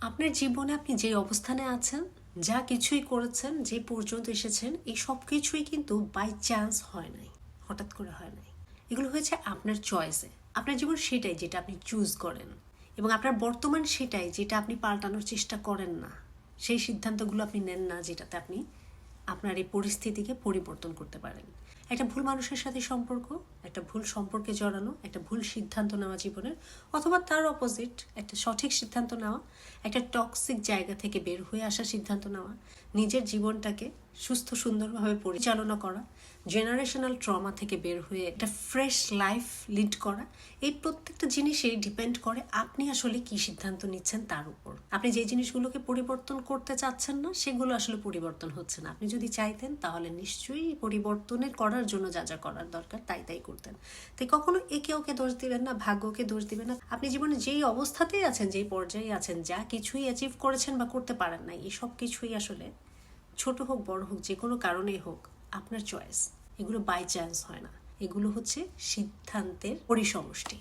আপনার জীবনে আপনি যে অবস্থানে আছেন, যা কিছুই করেছেন, যে পর্যন্ত এসেছেন, এই সব কিছুই কিন্তু বাই চান্স হয় নাই, হঠাৎ করে হয় নাই। এগুলো হয়েছে আপনার চয়েসে। আপনার জীবন সেটাই যেটা আপনি চুজ করেন, এবং আপনার বর্তমান সেটাই যেটা আপনি পাল্টানোর চেষ্টা করেন না। সেই সিদ্ধান্তগুলো আপনি নেন না যেটাতে আপনি আপনার এই পরিস্থিতিকে পরিবর্তন করতে পারেন। একটা ভুল মানুষের সাথে সম্পর্ক, একটা ভুল সম্পর্কে জড়ানো, একটা ভুল সিদ্ধান্ত নেওয়া জীবনের, অথবা তার অপোজিট একটা সঠিক সিদ্ধান্ত নেওয়া, একটা টক্সিক জায়গা থেকে বের হয়ে আসার সিদ্ধান্ত নেওয়া, নিজের জীবনটাকে সুস্থ সুন্দরভাবে পরিচালনা করা, জেনারেশনাল ট্রমা থেকে বের হয়ে একটা ফ্রেশ লাইফ লিড করা, এই প্রত্যেকটা জিনিসই ডিপেন্ড করে আপনি আসলে কি সিদ্ধান্ত নিচ্ছেন তার উপর। আপনি যে জিনিসগুলোকে পরিবর্তন করতে চাচ্ছেন না, সেগুলো আসলে পরিবর্তন হচ্ছে না। আপনি যদি চাইতেন তাহলে নিশ্চয়ই পরিবর্তনের করার জন্য যা যা করার দরকার তাই তাই করতেন। তাই কখনো একে ওকে দোষ দিবেন না, ভাগ্যকে দোষ দিবেন না। আপনি জীবনে যেই অবস্থাতেই আছেন, যেই পর্যায়ে আছেন, যা কিছুই অ্যাচিভ করেছেন বা করতে পারেন নাই, এই সব কিছুই আসলে ছোট হোক বড় হোক, যে কোনো কারণেই হোক, আপনার চয়েস। এগুলো বাই চান্স হয় না, এগুলো হচ্ছে সিদ্ধান্তের পরিসমষ্টি।